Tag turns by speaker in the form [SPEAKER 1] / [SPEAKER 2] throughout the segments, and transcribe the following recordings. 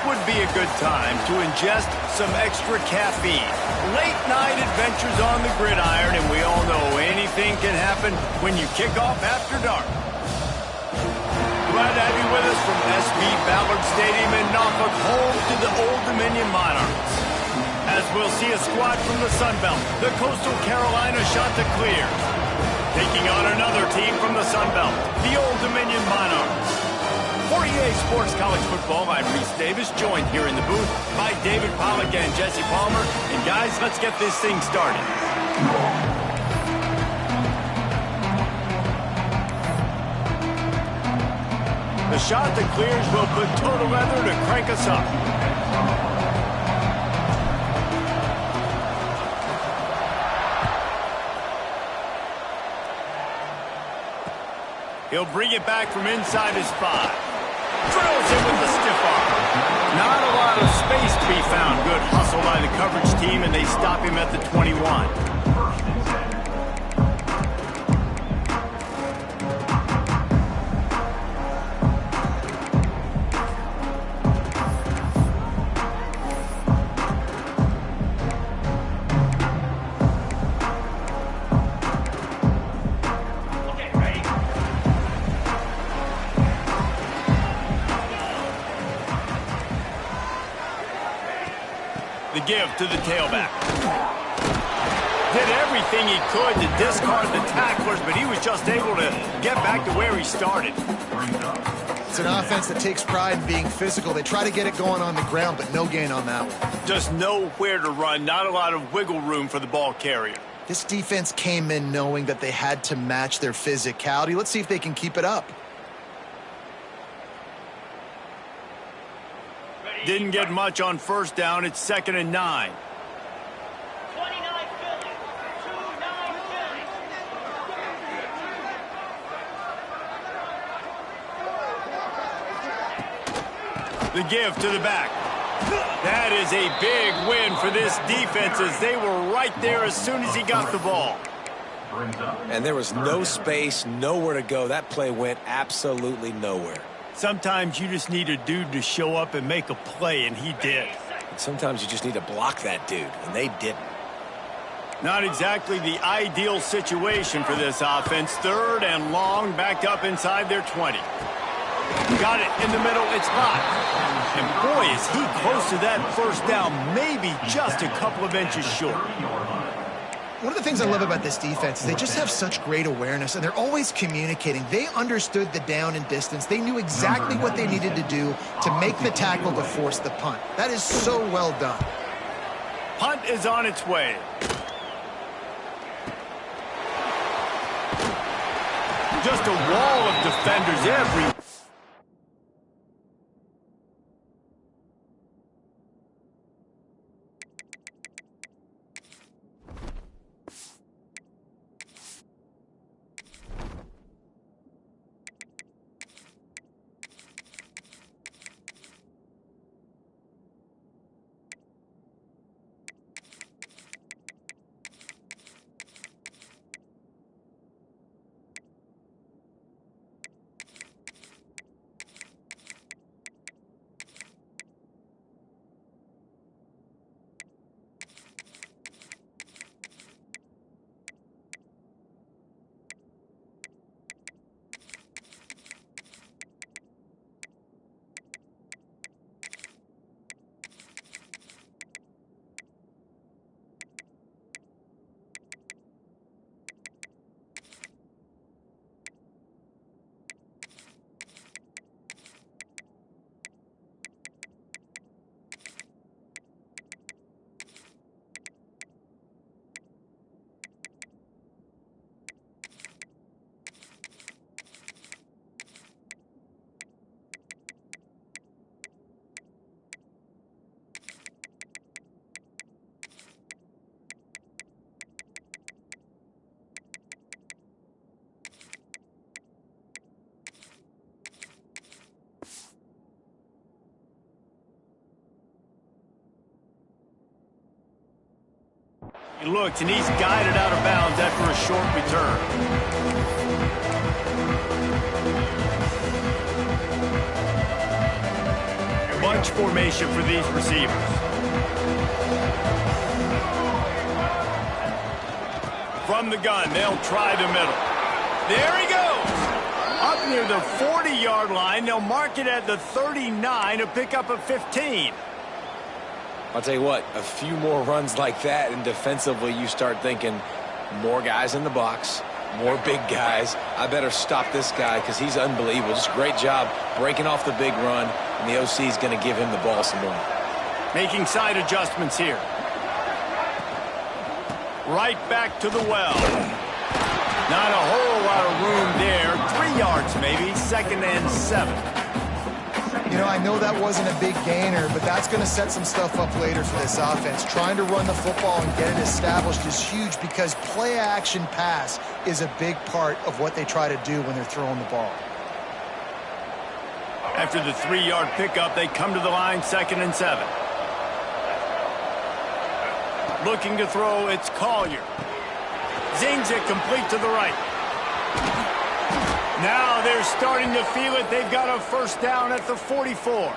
[SPEAKER 1] would be a good time to ingest some extra caffeine. Late night adventures on the gridiron, and we all know anything can happen when you kick off after dark. Glad to have you with us from SB Ballard Stadium in Norfolk, home to the Old Dominion Monarchs. As we'll see a squad from the Sun Belt, the Coastal Carolina Chanticleers, taking on another team from the Sun Belt, the Old Dominion Monarchs. For EA Sports College Football, I'm Reese Davis, joined here in the booth by David Pollack and Jesse Palmer. And guys, let's get this thing started. The Chanticleers will put total leather to crank us up. He'll bring it back from inside his 5. Drills him with the stiff arm. Not a lot of space to be found. Good hustle by the coverage team, and they stop him at the 21. The give to the tailback. Did everything he could to discard the tacklers, but he was just able to get back to where he started.
[SPEAKER 2] It's an offense that takes pride in being physical. They try to get it going on the ground, but no gain on that one.
[SPEAKER 1] Just nowhere to run, not a lot of wiggle room for the ball carrier.
[SPEAKER 2] This defense came in knowing that they had to match their physicality. Let's see if they can keep it up.
[SPEAKER 1] Didn't get much on first down. It's 2nd and 9.
[SPEAKER 3] 29 Philly. 2-9
[SPEAKER 1] Philly. The give to the back. That is a big win for this defense as they were right there as soon as he got the ball.
[SPEAKER 4] And there was no space, nowhere to go. That play went absolutely nowhere.
[SPEAKER 1] Sometimes you just need a dude to show up and make a play, and he did.
[SPEAKER 4] And sometimes you just need to block that dude, and they didn't.
[SPEAKER 1] Not exactly the ideal situation for this offense. 3rd and long, backed up inside their 20. Got it in the middle, it's hot. And boy, is he close to that first down, maybe just a couple of inches short.
[SPEAKER 2] One of the things I love about this defense is they just have such great awareness, and they're always communicating. They understood the down and distance. They knew exactly what they needed to do to make the tackle to force the punt. That is so well done.
[SPEAKER 1] Punt is on its way. Just a wall of defenders every... He looks, and he's guided out of bounds after a short return. bunch formation for these receivers. From the gun, they'll try the middle. There he goes. Up near the 40-yard line, they'll mark it at the 39 to pick up a 15.
[SPEAKER 4] I'll tell you what, a few more runs like that, and defensively you start thinking more guys in the box, more big guys. I better stop this guy because he's unbelievable. Just a great job breaking off the big run, and the OC is going to give him the ball some more.
[SPEAKER 1] Making side adjustments here. Right back to the well. Not a whole lot of room there. 3 yards maybe, 2nd and 7.
[SPEAKER 2] You know, I know that wasn't a big gainer, but that's going to set some stuff up later for this offense. Trying to run the football and get it established is huge because play-action pass is a big part of what they try to do when they're throwing the ball.
[SPEAKER 1] After the 3-yard pickup, they come to the line, 2nd and 7. Looking to throw, it's Collier. Zings it complete to the right. Now they're starting to feel it. They've got a first down at the 44.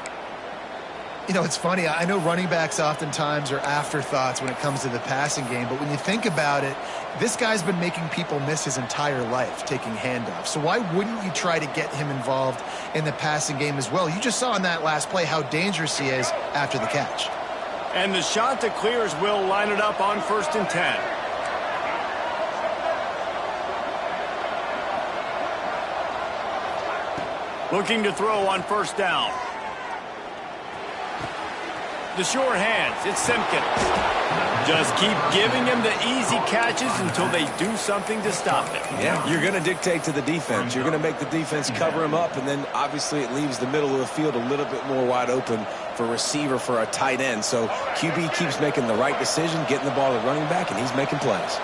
[SPEAKER 2] You know, it's funny. I know running backs oftentimes are afterthoughts when it comes to the passing game, but when you think about it, this guy's been making people miss his entire life taking handoffs. So why wouldn't you try to get him involved in the passing game as well? You just saw in that last play how dangerous he is after the catch.
[SPEAKER 1] And the shot to clears will line it up on 1st and 10. Looking to throw on 1st down. The sure hands, it's Simpkins. Just keep giving him the easy catches until they do something to stop it.
[SPEAKER 4] Yeah, you're going to dictate to the defense. You're going to make the defense cover him up, and then obviously it leaves the middle of the field a little bit more wide open for receiver for a tight end. So QB keeps making the right decision, getting the ball to running back, and he's making plays.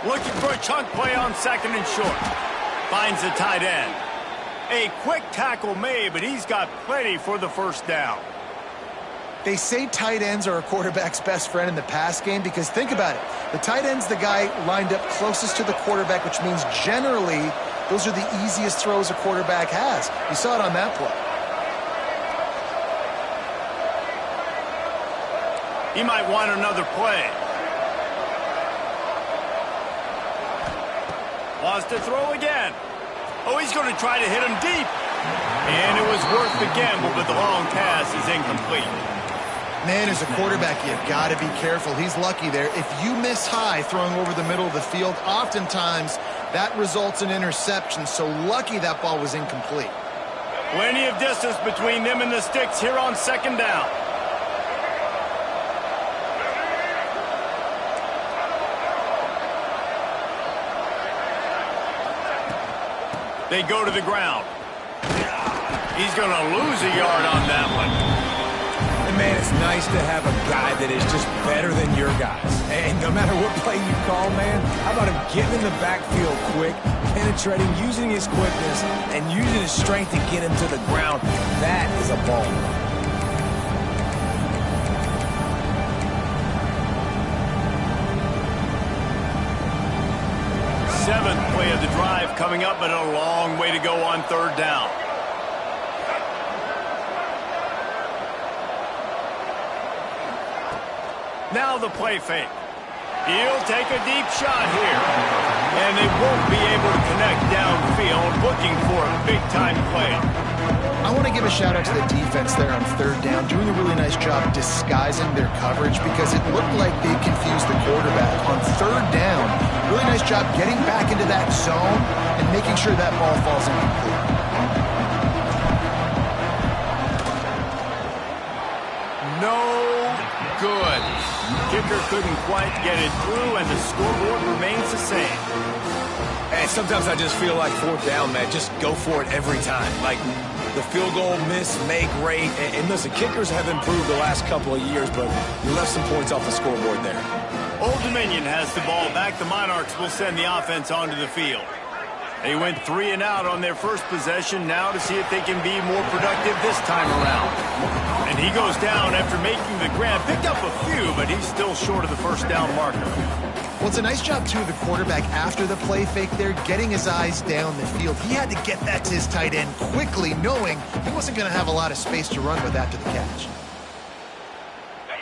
[SPEAKER 1] Looking for a chunk play on 2nd and short. Finds the tight end. A quick tackle made, but he's got plenty for the first down.
[SPEAKER 2] They say tight ends are a quarterback's best friend in the pass game because think about it. The tight end's the guy lined up closest to the quarterback, which means generally those are the easiest throws a quarterback has. You saw it on that play.
[SPEAKER 1] He might want another play. Wants to throw again. Oh, he's going to try to hit him deep. And it was worth the gamble, but the long pass is incomplete.
[SPEAKER 2] Man, as a quarterback, you've got to be careful. He's lucky there. If you miss high throwing over the middle of the field, oftentimes that results in interception. So lucky that ball was incomplete.
[SPEAKER 1] Plenty of distance between them and the sticks here on 2nd down. They go to the ground. He's going to lose a yard on that one.
[SPEAKER 4] And man, it's nice to have a guy that is just better than your guys. And no matter what play you call, man, how about him getting in the backfield quick, penetrating, using his quickness, and using his strength to get him to the ground. That is a ball.
[SPEAKER 1] 7th play of the drive coming up, but a long way to go on 3rd down. Now the play fake. He'll take a deep shot here. And they won't be able to connect downfield, looking for a big-time play.
[SPEAKER 2] I want to give a shout-out to the defense there on 3rd down, doing a really nice job disguising their coverage because it looked like they confused the quarterback. On 3rd down, really nice job getting back into that zone and making sure that ball falls incomplete.
[SPEAKER 1] No good. Kicker couldn't quite get it through, and the scoreboard remains the same.
[SPEAKER 4] And sometimes I just feel like 4th down, man, just go for it every time. Like the field goal miss, make, rate. And listen, kickers have improved the last couple of years, but you left some points off the scoreboard there.
[SPEAKER 1] Old Dominion has the ball back. The Monarchs will send the offense onto the field. They went 3 and out on their first possession, now to see if they can be more productive this time around. And he goes down after making the grab. Picked up a few, but he's still short of the first down marker.
[SPEAKER 2] Well, it's a nice job, too, of the quarterback after the play fake there, getting his eyes down the field. He had to get that to his tight end quickly, knowing he wasn't going to have a lot of space to run with after the catch.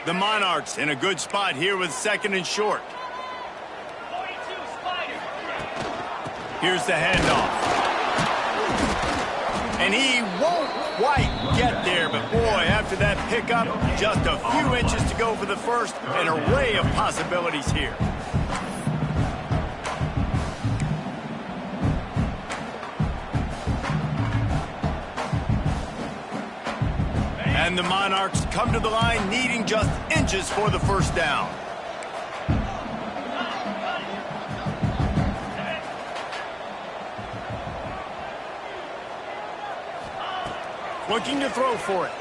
[SPEAKER 1] The Monarchs in a good spot here with 2nd and short.
[SPEAKER 3] 42 Spider.
[SPEAKER 1] Here's the handoff. And he won't quite get there, but boy, after that pickup, just a few inches to go for the first, an array of possibilities here. And the Monarchs come to the line needing just inches for the first down. Looking to throw for it.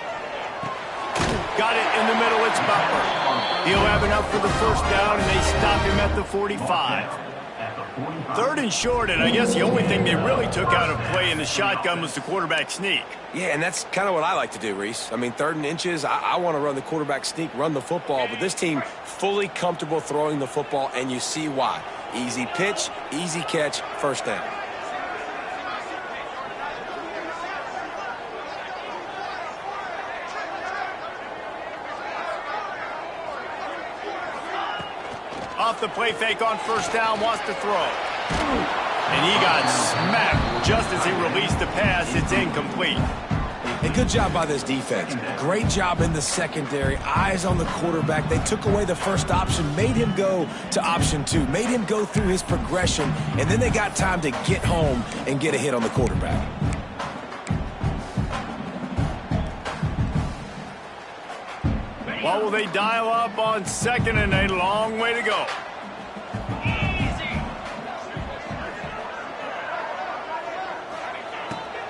[SPEAKER 1] Got it in the middle, it's Butler. He'll have enough for the first down, and they stop him at the 45. 3rd and short, and I guess the only thing they really took out of play in the shotgun was the quarterback sneak.
[SPEAKER 4] Yeah, and that's kind of what I like to do, Reese. I mean, 3rd and inches, I want to run the quarterback sneak, run the football, but this team fully comfortable throwing the football, and you see why. Easy pitch, easy catch, first down.
[SPEAKER 1] Off the play fake on first down, wants to throw. And he got smacked just as he released the pass. It's incomplete.
[SPEAKER 4] A good job by this defense. Great job in the secondary. Eyes on the quarterback. They took away the first option, made him go to option 2, made him go through his progression, and then they got time to get home and get a hit on the quarterback.
[SPEAKER 1] What will they dial up on 2nd and a long way to go?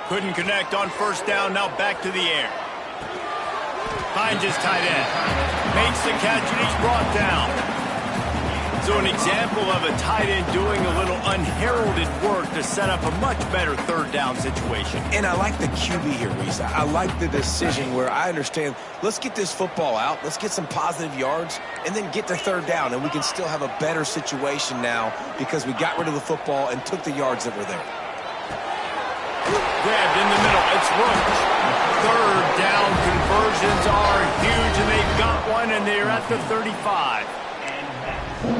[SPEAKER 1] Couldn't connect on first down, now back to the air. Finds his tight end. Makes the catch and he's brought down. So an example of a tight end doing a little unheralded work to set up a much better 3rd down situation.
[SPEAKER 4] And I like the QB here, Reese. I like the decision where I understand, let's get this football out, let's get some positive yards, and then get to 3rd down, and we can still have a better situation now because we got rid of the football and took the yards that were there.
[SPEAKER 1] Grabbed in the middle, it's Roach. 3rd down conversions are huge, and they've got one, and they're at the 35.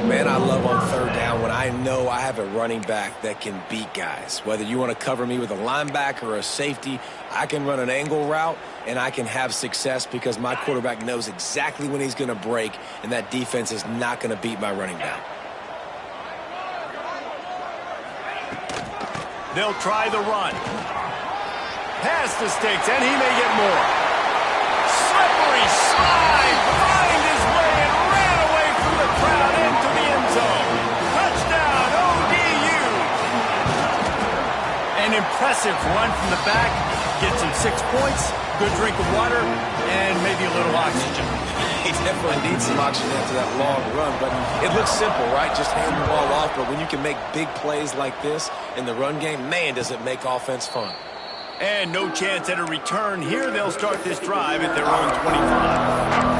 [SPEAKER 4] Man, I love on 3rd down when I know I have a running back that can beat guys. Whether you want to cover me with a linebacker or a safety, I can run an angle route, and I can have success because my quarterback knows exactly when he's going to break, and that defense is not going to beat my running back.
[SPEAKER 1] They'll try the run. Past the sticks, and he may get more. Slippery slide, find his way and ran away from the crowd into the end zone. Touchdown, ODU. An impressive run from the back. Gets him 6 points, good drink of water, and maybe a little oxygen.
[SPEAKER 4] He definitely needs some oxygen after that long run, but it looks simple, right? Just hand the ball off, but when you can make big plays like this in the run game, man, does it make offense fun.
[SPEAKER 1] And no chance at a return here. They'll start this drive at their own 25.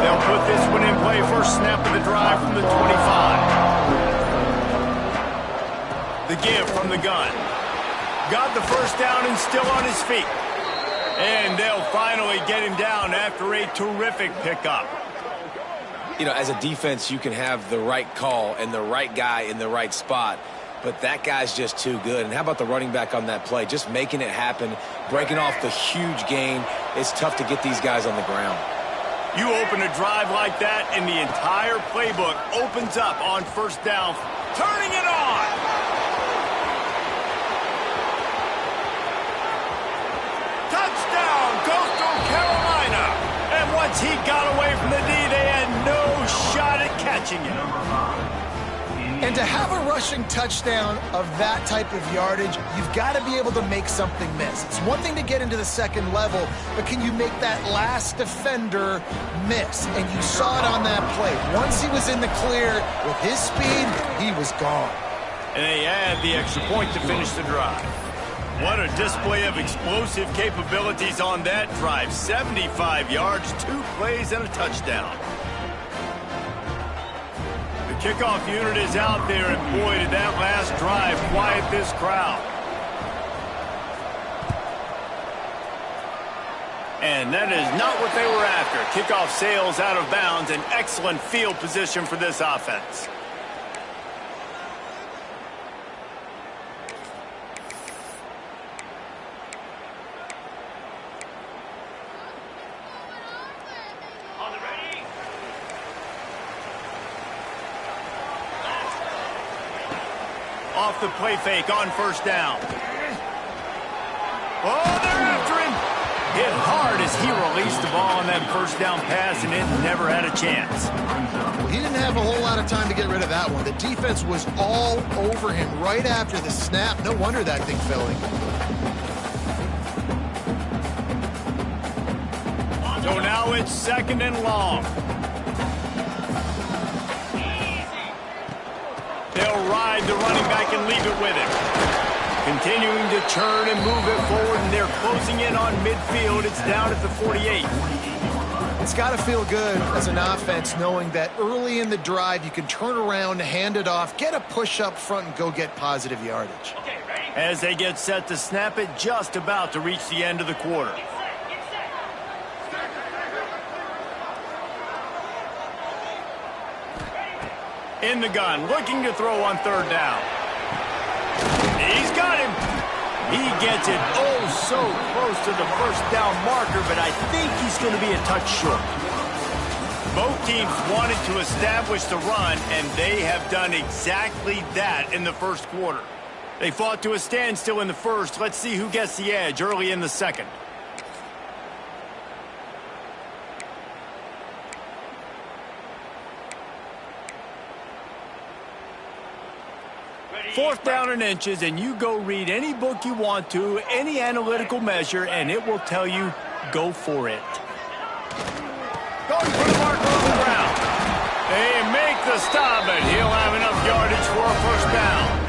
[SPEAKER 1] They'll put this one in play. First snap of the drive from the 25. The give from the gun. Got the first down and still on his feet. And they'll finally get him down after a terrific pickup.
[SPEAKER 4] You know, as a defense, you can have the right call and the right guy in the right spot, but that guy's just too good. And how about the running back on that play? Just making it happen, breaking off the huge gain. It's tough to get these guys on the ground.
[SPEAKER 1] You open a drive like that, and the entire playbook opens up on first down. Turning it on! Touchdown, Coastal Carolina! And once he got away from the D, they had no shot at catching him.
[SPEAKER 2] And to have a rushing touchdown of that type of yardage, you've got to be able to make something miss. It's one thing to get into the second level, but can you make that last defender miss? And you saw it on that play. Once he was in the clear, with his speed, he was gone.
[SPEAKER 1] And they add the extra point to finish the drive. What a display of explosive capabilities on that drive. 75 yards, 2 plays, and a touchdown. The kickoff unit is out there, and boy, did that last drive quiet this crowd. And that is not what they were after. Kickoff sails out of bounds, an excellent field position for this offense. Off the play fake on first down. Oh, they're after him. Hit hard as he released the ball on that first down pass, and it never had a chance.
[SPEAKER 2] He didn't have a whole lot of time to get rid of that one. The defense was all over him right after the snap. No wonder that thing fell in.
[SPEAKER 1] So now it's 2nd and long. They'll ride the running back and leave it with him. Continuing to turn and move it forward, and they're closing in on midfield. It's down at the 48.
[SPEAKER 2] It's got to feel good as an offense knowing that early in the drive you can turn around, hand it off, get a push up front, and go get positive yardage.
[SPEAKER 1] As they get set to snap it, just about to reach the end of the quarter. In the gun, looking to throw on 3rd down. He's got him. He gets it oh so close to the first down marker, but I think he's going to be a touch short. Both teams wanted to establish the run, and they have done exactly that in the first quarter. They fought to a standstill in the first. Let's see who gets the edge early in the second. Fourth down and inches, and you go read any book you want to, any analytical measure, and it will tell you, go for it. Going for the marker on the ground. They make the stop, but he'll have enough yardage for a first down.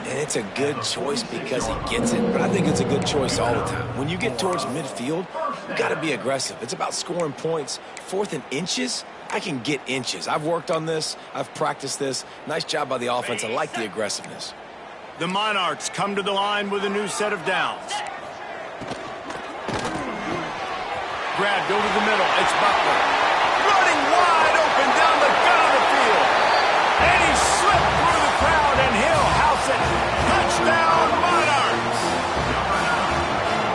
[SPEAKER 4] And it's a good choice because he gets it, but I think it's a good choice all the time. When you get towards midfield, you got to be aggressive. It's about scoring points. 4th and inches, I can get inches. I've worked on this. I've practiced this. Nice job by the offense. I like the aggressiveness.
[SPEAKER 1] The Monarchs come to the line with a new set of downs. Grabbed over the middle. It's Butler. Running wide open down the gut of the field. And he slipped through the crowd, and he'll house it. Touchdown, Monarchs.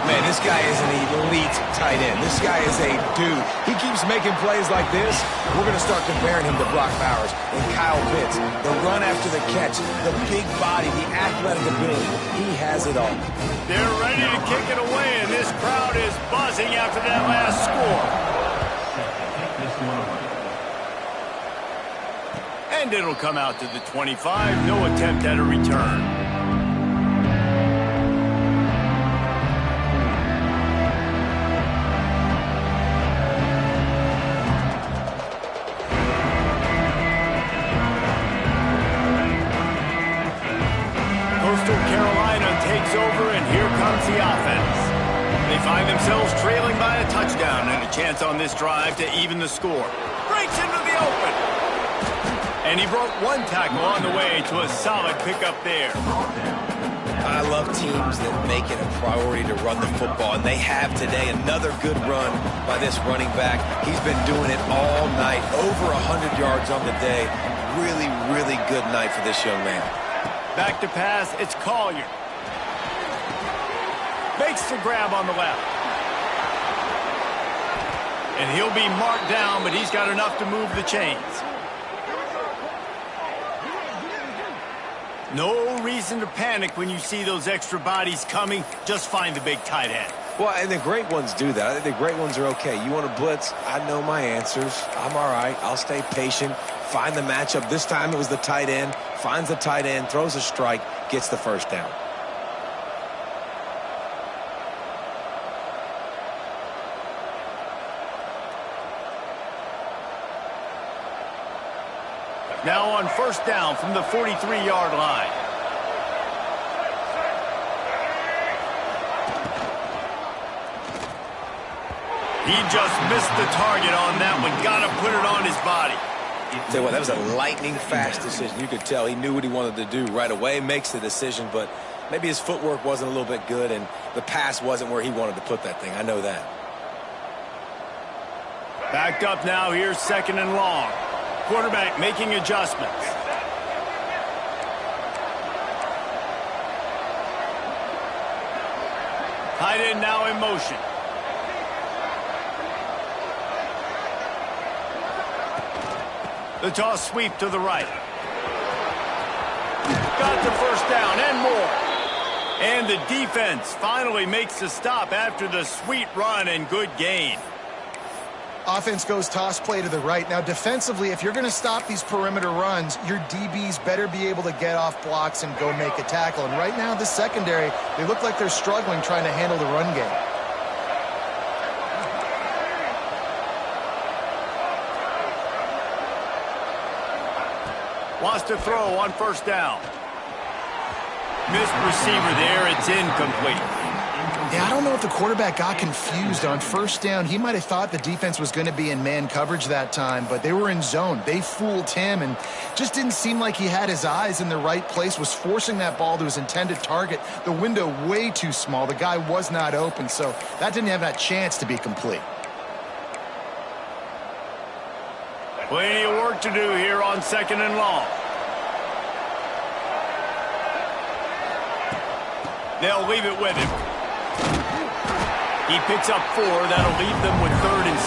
[SPEAKER 4] Man, this guy is an elite tight end. This guy is a dude. He keeps making plays like this. We're going to start comparing him to Brock Bowers and Kyle Pitts. The run after the catch, the big body, the athletic ability. He has it all.
[SPEAKER 1] They're ready to kick it away, and this crowd is buzzing after that last score. And it'll come out to the 25. No attempt at a return. Over, and here comes the offense. They find themselves trailing by a touchdown and a chance on this drive to even the score. Breaks into the open. And he broke one tackle on the way to a solid pickup there.
[SPEAKER 4] I love teams that make it a priority to run the football, and they have today. Another good run by this running back. He's been doing it all night. Over 100 yards on the day. Really, really good night for this young man.
[SPEAKER 1] Back to pass, it's Collier. Makes the grab on the left. And he'll be marked down, but he's got enough to move the chains. No reason to panic when you see those extra bodies coming. Just find the big tight end.
[SPEAKER 4] Well, and the great ones do that. I think the great ones are okay. You want to blitz? I know my answers. I'm all right. I'll stay patient, find the matchup. This time it was the tight end. Finds the tight end, throws a strike, gets the first down.
[SPEAKER 1] Now on first down from the 43-yard line. He just missed the target on that one. Got to put it on his body.
[SPEAKER 4] Tell you what, that was a lightning-fast decision. You could tell he knew what he wanted to do right away, makes the decision, but maybe his footwork wasn't a little bit good, and the pass wasn't where he wanted to put that thing. I know that.
[SPEAKER 1] Backed up now. Here's second and long. Quarterback making adjustments. Tight end now in motion. The toss sweep to the right. Got the first down and more. And the defense finally makes the stop after the sweet run and good gain.
[SPEAKER 2] Offense goes toss play to the right. Now, defensively, if you're going to stop these perimeter runs, your DBs better be able to get off blocks and go make a tackle. And right now, the secondary, they look like they're struggling trying to handle the run game.
[SPEAKER 1] Wants to throw on first down. Missed receiver there. It's incomplete.
[SPEAKER 2] Yeah, I don't know if the quarterback got confused on first down. He might have thought the defense was going to be in man coverage that time, but they were in zone. They fooled him and just didn't seem like he had his eyes in the right place, was forcing that ball to his intended target. The window way too small. The guy was not open, so that didn't have that chance to be complete.
[SPEAKER 1] Plenty of work to do here on second and long. They'll leave it with him. He picks up 4. That'll leave them with 3rd and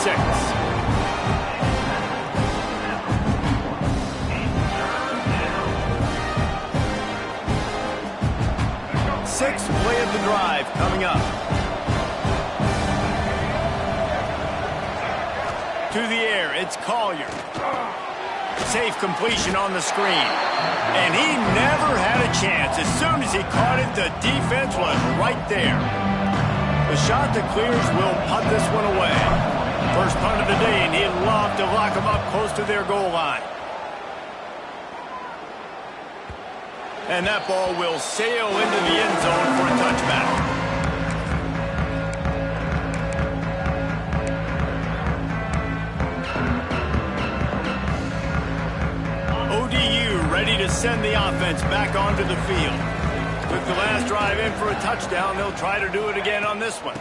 [SPEAKER 1] 6. Sixth play of the drive coming up. To the air, it's Collier. Safe completion on the screen. And he never had a chance. As soon as he caught it, the defense was right there. The shot that clears will punt this one away. First punt of the day, and he'd love to lock them up close to their goal line. And that ball will sail into the end zone for a touchback. ODU ready to send the offense back onto the field. Took the last drive in for a touchdown. They'll try to do it again on this one.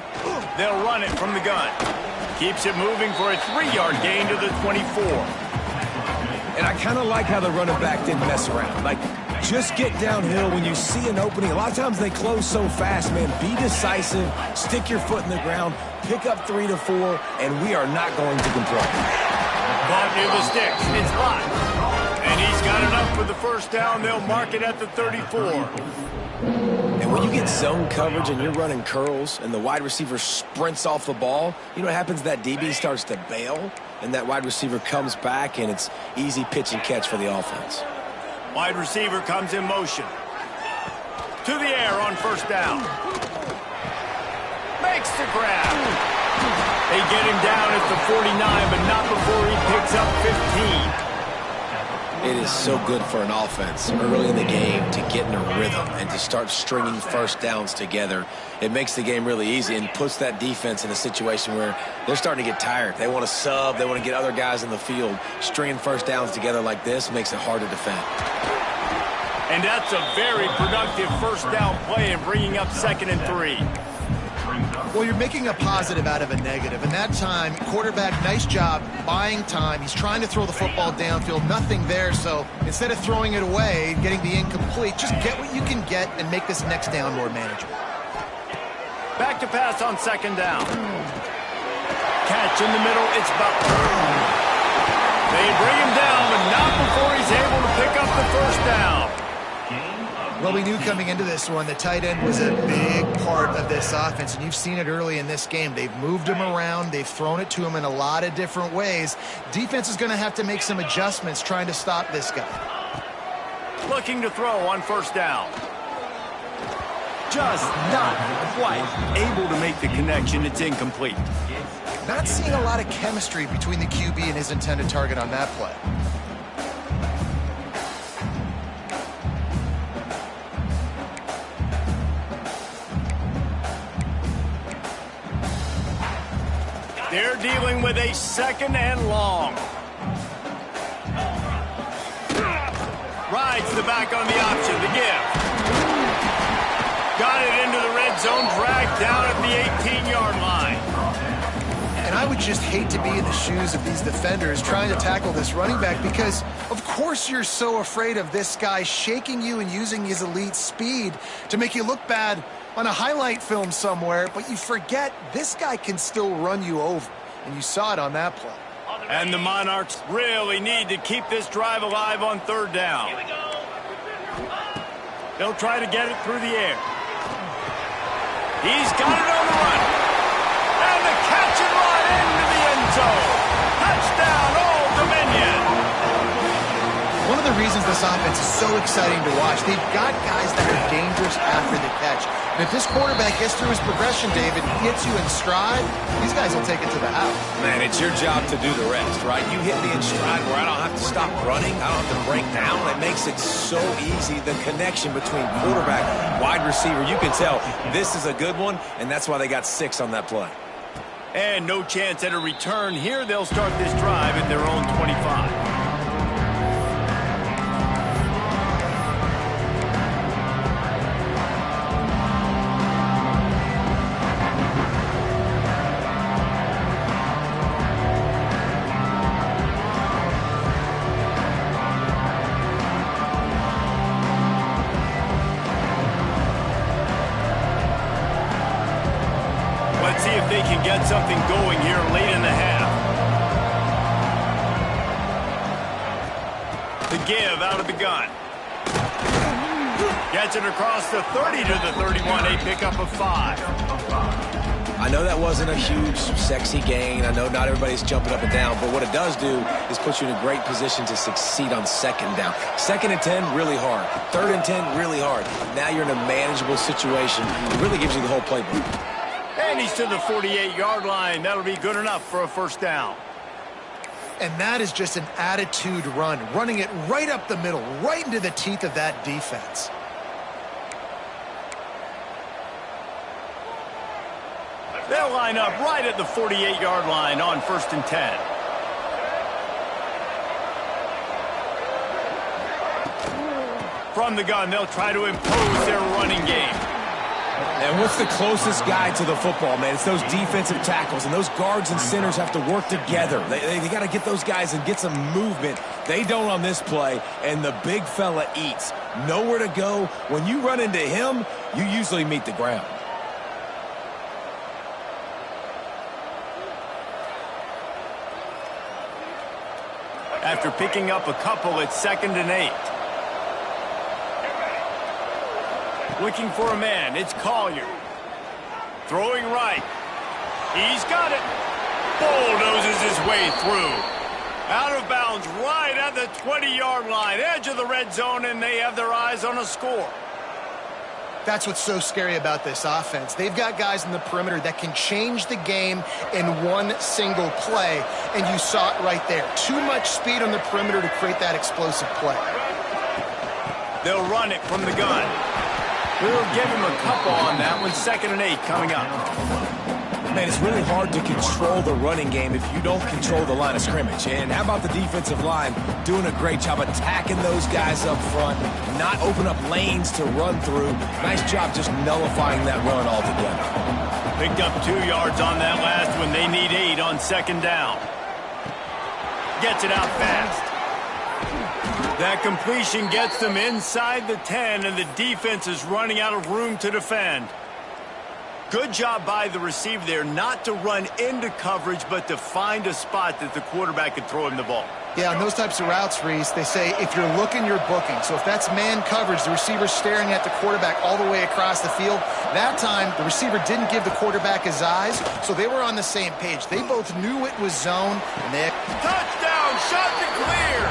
[SPEAKER 1] They'll run it from the gun. Keeps it moving for a 3-yard gain to the 24.
[SPEAKER 4] And I kind of like how the running back didn't mess around. Like, just get downhill when you see an opening. A lot of times they close so fast, man. Be decisive, stick your foot in the ground, pick up 3 to 4, and we are not going to complain.
[SPEAKER 1] Caught near the sticks. It's blocked. And he's got enough for the first down. They'll mark it at the 34.
[SPEAKER 4] And when you get zone coverage and you're running curls and the wide receiver sprints off the ball, you know what happens? That DB starts to bail, and that wide receiver comes back, and it's easy pitch and catch for the offense.
[SPEAKER 1] Wide receiver comes in motion. To the air on first down. Makes the grab. They get him down at the 49, but not before he picks up 15.
[SPEAKER 4] It is so good for an offense early in the game to get in a rhythm and to start stringing first downs together. It makes the game really easy and puts that defense in a situation where they're starting to get tired. They want to sub. They want to get other guys in the field. Stringing first downs together like this makes it hard to defend.
[SPEAKER 1] And that's a very productive first down play and bringing up 2nd and 3.
[SPEAKER 2] Well, you're making a positive out of a negative. And that time, quarterback, nice job buying time. He's trying to throw the football downfield. Nothing there. So instead of throwing it away, getting the incomplete, just get what you can get and make this next down more manageable.
[SPEAKER 1] Back to pass on 2nd down. Catch in the middle. It's Butler. They bring him down, but not before he's able to pick up the first down.
[SPEAKER 2] Well, we knew coming into this one, the tight end was a big part of this offense, and you've seen it early in this game. They've moved him around. They've thrown it to him in a lot of different ways. Defense is going to have to make some adjustments trying to stop this guy.
[SPEAKER 1] Looking to throw on first down. Just not quite able to make the connection. It's incomplete.
[SPEAKER 2] Not seeing a lot of chemistry between the QB and his intended target on that play.
[SPEAKER 1] They're dealing with a second and long. Rides the back on the option, the give. Got it into the red zone, dragged down at the 18-yard line.
[SPEAKER 2] And I would just hate to be in the shoes of these defenders trying to tackle this running back because, of course, you're so afraid of this guy shaking you and using his elite speed to make you look bad on a highlight film somewhere, but you forget this guy can still run you over, and you saw it on that play.
[SPEAKER 1] And the Monarchs really need to keep this drive alive on third down.
[SPEAKER 3] Here we go.
[SPEAKER 1] They'll try to get it through the air. He's got it on the run. And the catch and run into the end zone. Touchdown, Old Dominion.
[SPEAKER 2] One of the reasons this offense is so exciting to watch, they've got guys that are dangerous after the catch. And if this quarterback gets through his progression, David, gets you in stride, these guys will take it to the house.
[SPEAKER 4] Man, it's your job to do the rest, right? You hit me in stride where I don't have to stop running. I don't have to break down. It makes it so easy, the connection between quarterback, wide receiver. You can tell this is a good one, and that's why they got 6 on that play.
[SPEAKER 1] And no chance at a return here. They'll start this drive at their own 25. Let's see if they can get something going here late in the half. The give out of the gun. Gets it across the 30 to the 31, a pickup of 5.
[SPEAKER 4] I know that wasn't a huge, sexy gain. I know not everybody's jumping up and down, but what it does do is put you in a great position to succeed on second down. 2nd and 10, really hard. 3rd and 10, really hard. Now you're in a manageable situation. It really gives you the whole playbook.
[SPEAKER 1] And he's to the 48-yard line. That'll be good enough for a first down.
[SPEAKER 2] And that is just an attitude run, running it right up the middle, right into the teeth of that defense.
[SPEAKER 1] They'll line up right at the 48-yard line on 1st and 10. From the gun, they'll try to impose their running game.
[SPEAKER 4] And what's the closest guy to the football, man? It's those defensive tackles, and those guards and centers have to work together. They got to get those guys and get some movement. They don't on this play, and the big fella eats. Nowhere to go. When you run into him, you usually meet the ground.
[SPEAKER 1] After picking up a couple, it's 2nd and 8. Looking for a man, it's Collier. Throwing right. He's got it. Bulldozes his way through. Out of bounds right at the 20-yard line. Edge of the red zone, and they have their eyes on a score.
[SPEAKER 2] That's what's so scary about this offense. They've got guys in the perimeter that can change the game in one single play, and you saw it right there. Too much speed on the perimeter to create that explosive play.
[SPEAKER 1] They'll run it from the gun. We'll give him a couple on that one. 2nd and 8 coming up.
[SPEAKER 4] Man, it's really hard to control the running game if you don't control the line of scrimmage. And how about the defensive line doing a great job attacking those guys up front, not open up lanes to run through. Nice job just nullifying that run altogether.
[SPEAKER 1] Picked up 2 yards on that last one. They need 8 on 2nd down. Gets it out fast. That completion gets them inside the 10, and the defense is running out of room to defend. Good job by the receiver there not to run into coverage, but to find a spot that the quarterback could throw him the ball.
[SPEAKER 2] Yeah, on those types of routes, Reese, they say if you're looking, you're booking. So if that's man coverage, the receiver's staring at the quarterback all the way across the field. That time, the receiver didn't give the quarterback his eyes, so they were on the same page. They both knew it was zone, and they...
[SPEAKER 1] Touchdown, shot to clear.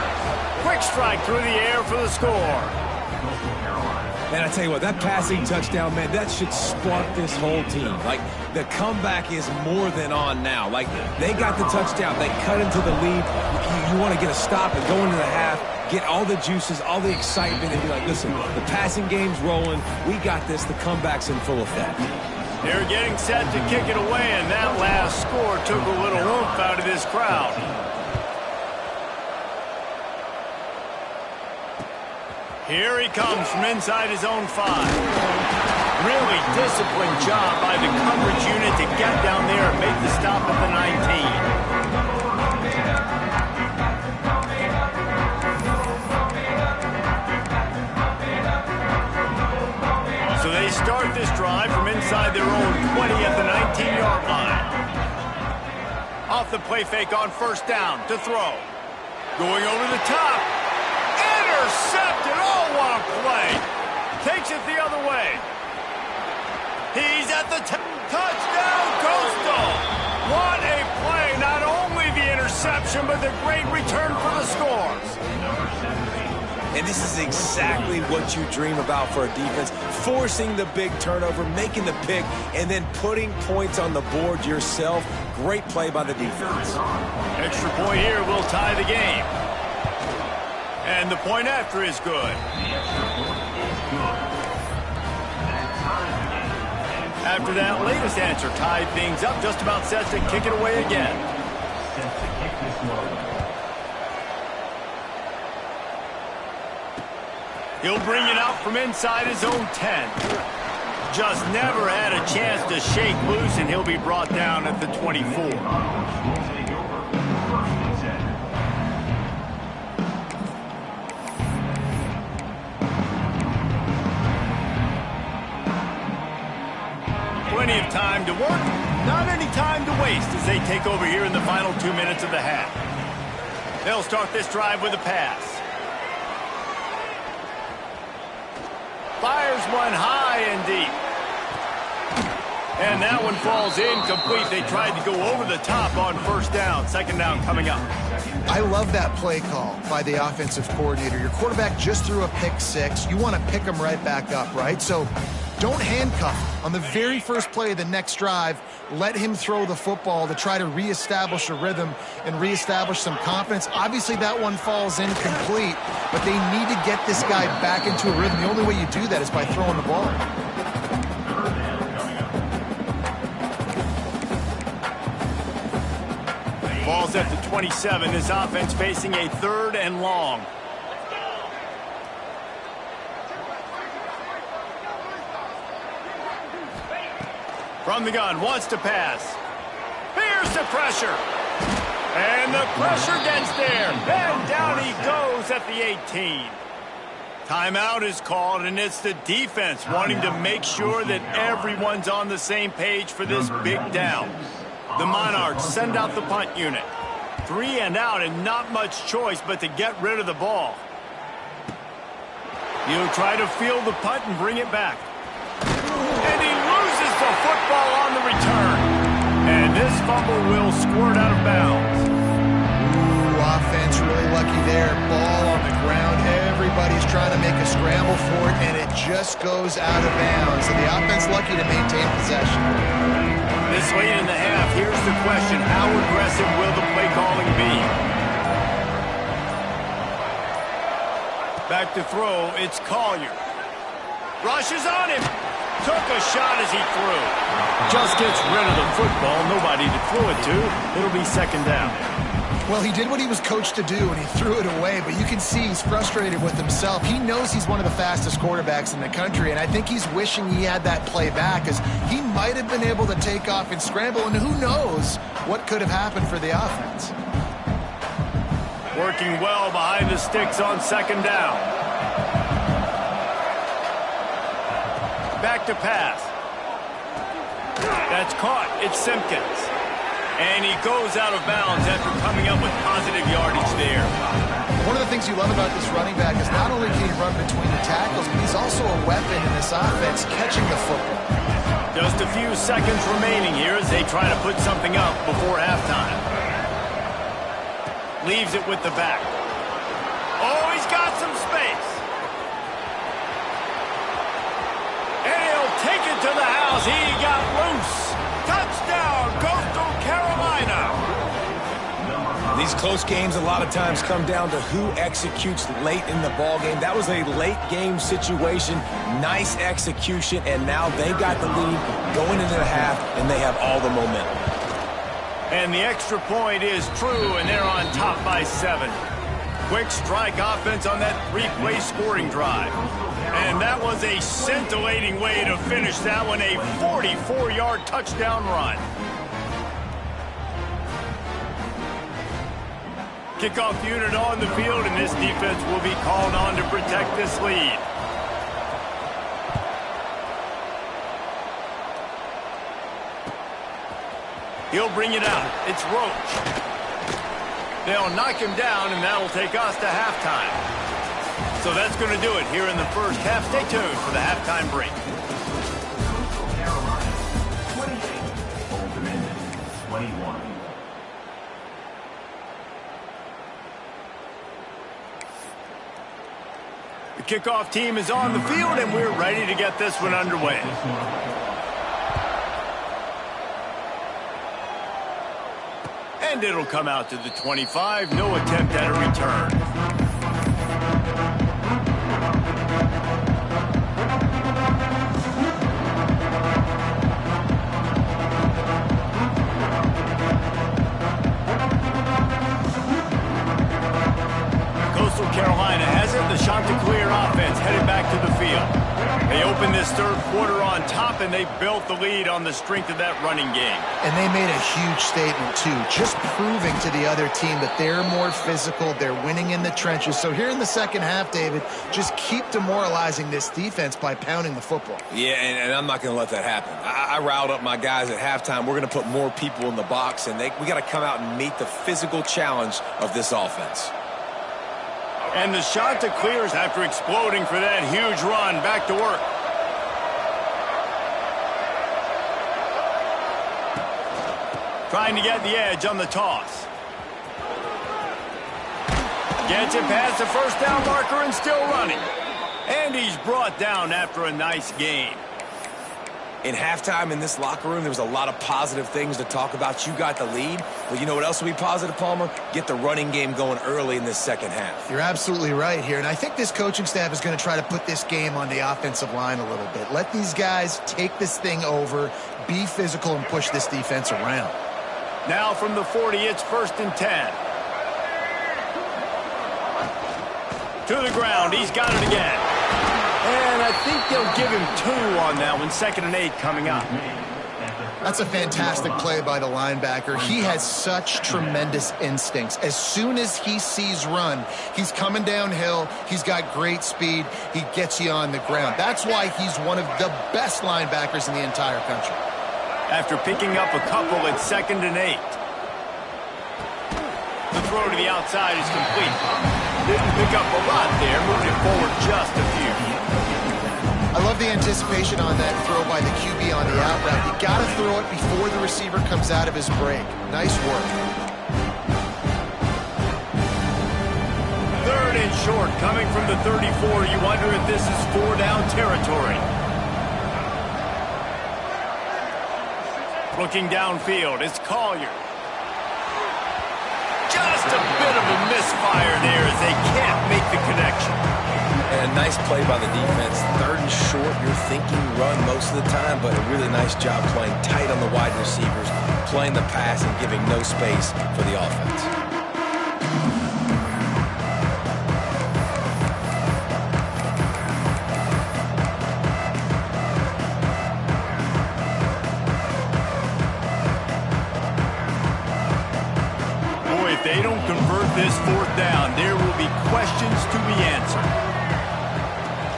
[SPEAKER 1] Quick strike through the air for the score.
[SPEAKER 4] Man, I tell you what, that passing touchdown, man, that should spark this whole team. Like, the comeback is more than on now. Like, they got the touchdown. They cut into the lead. You want to get a stop and go into the half, get all the juices, all the excitement, and be like, listen, the passing game's rolling. We got this. The comeback's in full effect.
[SPEAKER 1] They're getting set to kick it away, and that last score took a little oomph out of this crowd. Here he comes from inside his own 5. Really disciplined job by the coverage unit to get down there and make the stop at the 19. So they start this drive from inside their own 20 at the 19-yard line. Off the play fake on first down to throw. Going over the top. Intercepted. Oh, what a play. Takes it the other way. He's at the touchdown, Coastal. What a play. Not only the interception, but the great return for the scores.
[SPEAKER 4] And this is exactly what you dream about for a defense. Forcing the big turnover, making the pick, and then putting points on the board yourself. Great play by the defense.
[SPEAKER 1] Extra point here will tie the game. And the point after is good. After that latest answer tied things up, just about set to kick it away again. He'll bring it out from inside his own 10. Just never had a chance to shake loose, and he'll be brought down at the 24. Plenty of time to work, not any time to waste as they take over here in the final 2 minutes of the half. They'll start this drive with a pass. Fires one high and deep. And that one falls incomplete. They tried to go over the top on first down. Second down coming up.
[SPEAKER 2] I love that play call by the offensive coordinator. Your quarterback just threw a pick 6. You want to pick him right back up, right? So don't handcuff him. On the very first play of the next drive, let him throw the football to try to reestablish a rhythm and reestablish some confidence. Obviously, that one falls incomplete, but they need to get this guy back into a rhythm. The only way you do that is by throwing the ball.
[SPEAKER 1] Ball's at the 27. This offense facing a 3rd and long. From the gun, wants to pass. Here's the pressure. And the pressure gets there. And down he goes at the 18. Timeout is called, and it's the defense wanting to make sure that everyone's on the same page for this big down. The Monarchs send out the punt unit. 3 and out, and not much choice but to get rid of the ball. He'll try to field the punt and bring it back. And he loses the football on the return. And this fumble will squirt out of bounds.
[SPEAKER 2] Ooh, offense really lucky there. Ball on the ground. Everybody's trying to make a scramble for it, and it just goes out of bounds. So the offense lucky to maintain possession.
[SPEAKER 1] This late in the half, here's the question. How aggressive will the play calling be? Back to throw, it's Collier. Rushes on him. Took a shot as he threw. Just gets rid of the football. Nobody to throw it to. It'll be second down.
[SPEAKER 2] Well, he did what he was coached to do, and he threw it away, but you can see he's frustrated with himself. He knows he's one of the fastest quarterbacks in the country, and I think he's wishing he had that play back, as he might have been able to take off and scramble, and who knows what could have happened for the offense.
[SPEAKER 1] Working well behind the sticks on second down. Back to pass. That's caught. It's Simpkins. And he goes out of bounds after coming up with positive yardage there.
[SPEAKER 2] One of the things you love about this running back is not only can he run between the tackles, but he's also a weapon in this offense catching the football.
[SPEAKER 1] Just a few seconds remaining here as they try to put something up before halftime. Leaves it with the back. Oh, he's got some space. And he'll take it to the house. He got loose. Touchdown, Coastal Carolina.
[SPEAKER 4] These close games a lot of times come down to who executes late in the ball game. That was a late game situation. Nice execution, and now they got the lead going into the half, and they have all the momentum.
[SPEAKER 1] And the extra point is true, and they're on top by 7. Quick strike offense on that 3-play scoring drive. And that was a scintillating way to finish that one, a 44-yard touchdown run. Kickoff unit on the field, and this defense will be called on to protect this lead. He'll bring it out. It's Roach. They'll knock him down, and that'll take us to halftime. So that's going to do it here in the first half. Stay tuned for the halftime break.
[SPEAKER 5] Old Dominion, 21.
[SPEAKER 1] The kickoff team is on the field, and we're ready to get this one underway. And it'll come out to the 25. No attempt at a return. Coastal Carolina has it. The Chanticleer offense headed back to the field. They opened this third quarter on top, and they built the lead on the strength of that running game.
[SPEAKER 2] And they made a huge statement, too, just proving to the other team that they're more physical, they're winning in the trenches. So here in the second half, David, just keep demoralizing this defense by pounding the football.
[SPEAKER 4] Yeah, and I'm not going to let that happen. I riled up my guys at halftime. We're going to put more people in the box, and we got to come out and meet the physical challenge of this offense.
[SPEAKER 1] And the Chanticleers, after exploding for that huge run, back to work. Trying to get the edge on the toss. Gets it past the first down marker and still running. And he's brought down after a nice gain.
[SPEAKER 4] In halftime in this locker room, there was a lot of positive things to talk about. You got the lead, but you know what else will be positive, Palmer? Get the running game going early in this second half.
[SPEAKER 2] You're absolutely right here, and I think this coaching staff is going to try to put this game on the offensive line a little bit. Let these guys take this thing over, be physical, and push this defense around.
[SPEAKER 1] Now from the 40, it's 1st and 10. To the ground, he's got it again. And I think they'll give him 2 on that one. 2nd and 8 coming up.
[SPEAKER 2] That's a fantastic play by the linebacker. He has such tremendous instincts. As soon as he sees run, he's coming downhill. He's got great speed. He gets you on the ground. That's why he's one of the best linebackers in the entire country.
[SPEAKER 1] After picking up a couple, it's 2nd and 8. The throw to the outside is complete. Didn't pick up a lot there, moved it forward just a few.
[SPEAKER 2] I love the anticipation on that throw by the QB on the out route. You got to throw it before the receiver comes out of his break. Nice work.
[SPEAKER 1] 3rd and short, coming from the 34. You wonder if this is 4-down territory. Looking downfield, it's Collier. Just a bit of a misfire there as they can't make the connection.
[SPEAKER 4] And a nice play by the defense. 3rd and short, you're thinking run most of the time, but a really nice job playing tight on the wide receivers, playing the pass and giving no space for the offense.
[SPEAKER 1] If they don't convert this 4th down, there will be questions to be answered.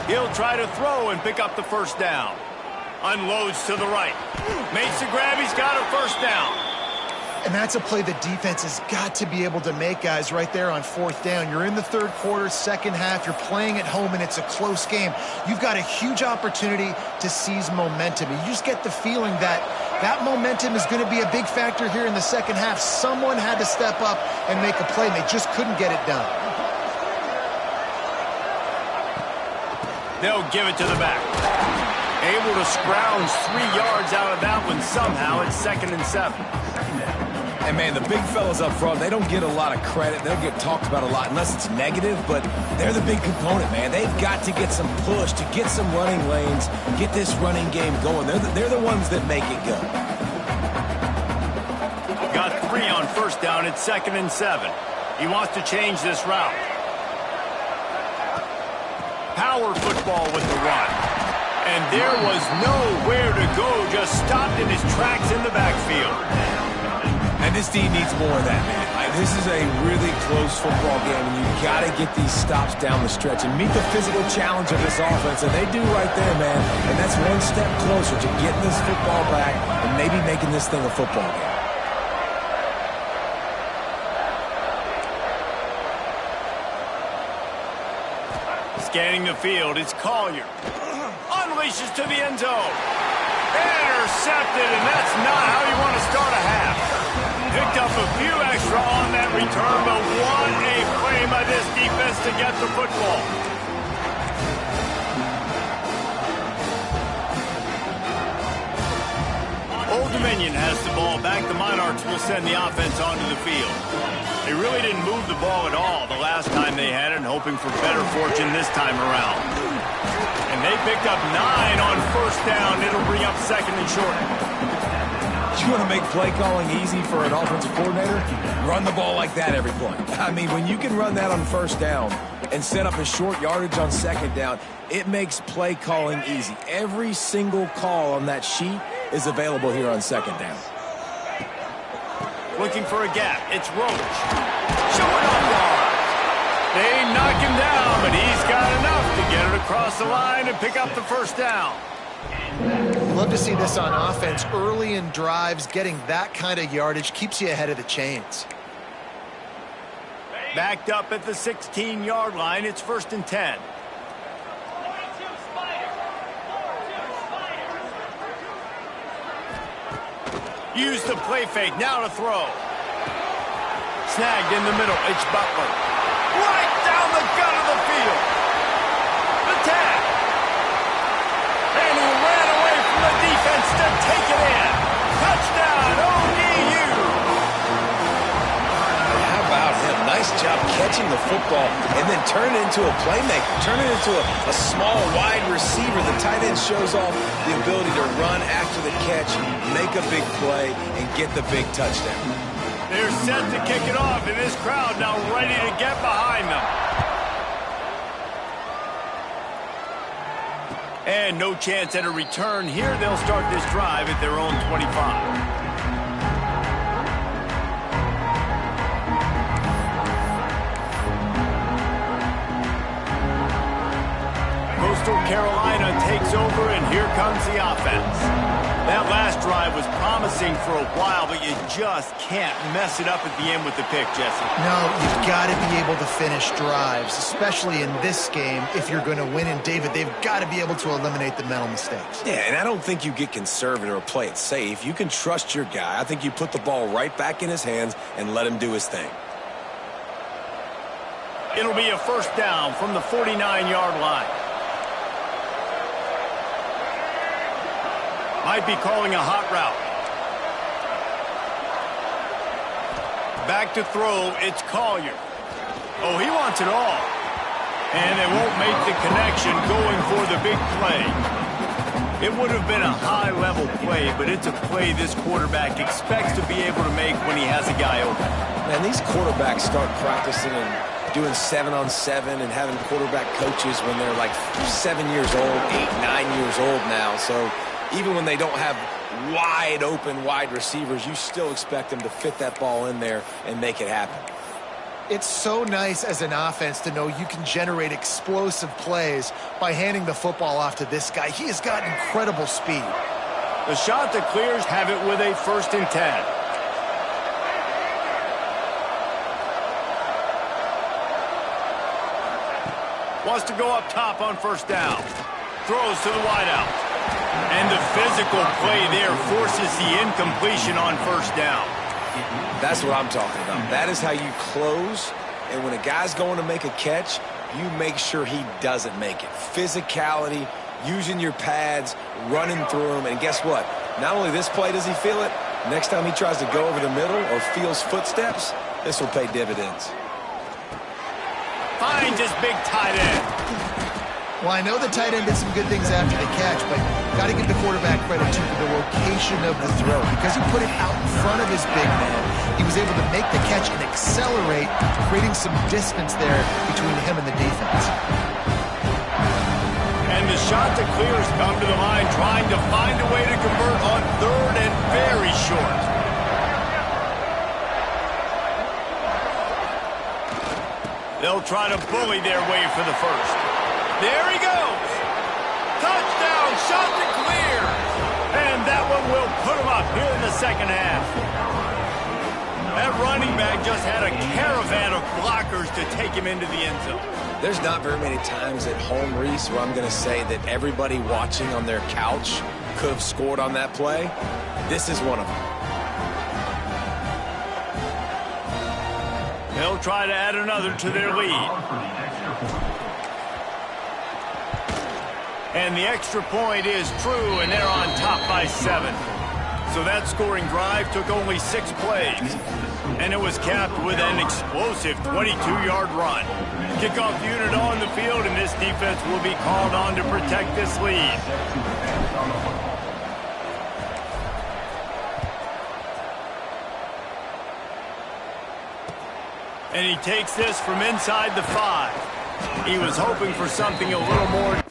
[SPEAKER 1] He'll try to throw and pick up the 1st down. Unloads to the right. Makes the grab. He's got a first down.
[SPEAKER 2] And that's a play the defense has got to be able to make, guys, right there on fourth down. You're in the third quarter, second half. You're playing at home, and it's a close game. You've got a huge opportunity to seize momentum. And you just get the feeling that that momentum is going to be a big factor here in the second half. Someone had to step up and make a play, and they just couldn't get it done.
[SPEAKER 1] They'll give it to the back. Able to scrounge 3 yards out of that one somehow. It's 2nd and 7.
[SPEAKER 4] And, man, the big fellas up front, they don't get a lot of credit. They'll get talked about a lot unless it's negative, but they're the big component, man. They've got to get some push, to get some running lanes, get this running game going. They're the ones that make it go.
[SPEAKER 1] Got 3 on first down. It's 2nd and 7. He wants to change this route. Power football with the run. And there was nowhere to go, just stopped in his tracks in the backfield.
[SPEAKER 4] And this team needs more of that, man. This is a really close football game, and you've got to get these stops down the stretch and meet the physical challenge of this offense, and they do right there, man. And that's one step closer to getting this football back and maybe making this thing a football game.
[SPEAKER 1] Scanning the field, it's Collier. Unleashes to the end zone. Intercepted, and that's not how you want to start a half. Picked up a few extra on that return, but what a play by this defense to get the football. Old Dominion has the ball back. The Monarchs will send the offense onto the field. They really didn't move the ball at all the last time they had it, and hoping for better fortune this time around. And they picked up 9 on first down. It'll bring up 2nd and short.
[SPEAKER 4] You want to make play calling easy for an offensive coordinator? Run the ball like that every play. I mean, when you can run that on first down and set up a short yardage on second down, it makes play calling easy. Every single call on that sheet is available here on second down.
[SPEAKER 1] Looking for a gap. It's Roach. Showing up yard. They knock him down, but he's got enough to get it across the line and pick up the first down.
[SPEAKER 2] Love to see this on offense. Early in drives, getting that kind of yardage keeps you ahead of the chains.
[SPEAKER 1] Backed up at the 16-yard line. It's 1st and 10. Use the play fake. Now to throw. Snagged in the middle. It's Butler. Right down the gut of the field. The tag. And he ran away from the defense to take it in. Touchdown, ODU.
[SPEAKER 4] How about him? Nice job catching the football and then turn it into a playmaker. Turn it into a small, wide receiver. The tight end shows off the ability to run after the catch, make a big play, and get the big touchdown.
[SPEAKER 1] They're set to kick it off, and this crowd now ready to get behind them. And no chance at a return here. They'll start this drive at their own 25. Coastal Carolina takes over, and here comes the offense. That last drive was promising for a while, but you just can't mess it up at the end with the pick, Jesse.
[SPEAKER 2] No, you've got to be able to finish drives, especially in this game if you're going to win. And, David, they've got to be able to eliminate the mental mistakes.
[SPEAKER 4] Yeah, and I don't think you get conservative or play it safe. You can trust your guy. I think you put the ball right back in his hands and let him do his thing.
[SPEAKER 1] It'll be a first down from the 49-yard line. Might be calling a hot route. Back to throw, it's Collier. Oh, he wants it all. And they won't make the connection going for the big play. It would have been a high-level play, but it's a play this quarterback expects to be able to make when he has a guy open.
[SPEAKER 4] Man, these quarterbacks start practicing and doing 7-on-7 and having quarterback coaches when they're like 7 years old, 8, 9 years old now. So even when they don't have wide open wide receivers, you still expect them to fit that ball in there and make it happen.
[SPEAKER 2] It's so nice as an offense to know you can generate explosive plays by handing the football off to this guy. He has got incredible speed.
[SPEAKER 1] The shot that clears have it with a 1st and 10. Wants to go up top on 1st down. Throws to the wideout. And the physical play there forces the incompletion on 1st down.
[SPEAKER 4] That's what I'm talking about. That is how you close. And when a guy's going to make a catch, you make sure he doesn't make it. Physicality, using your pads, running through him. And guess what? Not only this play does he feel it, next time he tries to go over the middle or feels footsteps, this will pay dividends.
[SPEAKER 1] Finds his big tight end.
[SPEAKER 2] Well, I know the tight end did some good things after the catch, but got to give the quarterback credit, too, for the location of the throw. Because he put it out in front of his big man, he was able to make the catch and accelerate, creating some distance there between him and the defense.
[SPEAKER 1] And the shot that clears come to the line, trying to find a way to convert on 3rd and very short. They'll try to bully their way for the 1st. There he goes. Touchdown, shot to clear. And that one will put him up here in the 2nd half. That running back just had a caravan of blockers to take him into the end zone.
[SPEAKER 4] There's not very many times at home, Reese, where I'm going to say that everybody watching on their couch could have scored on that play. This is one of them.
[SPEAKER 1] They'll try to add another to their lead. And the extra point is true, and they're on top by 7. So that scoring drive took only 6 plays. And it was capped with an explosive 22-yard run. Kickoff unit on the field, and this defense will be called on to protect this lead. And he takes this from inside the 5. He was hoping for something a little more.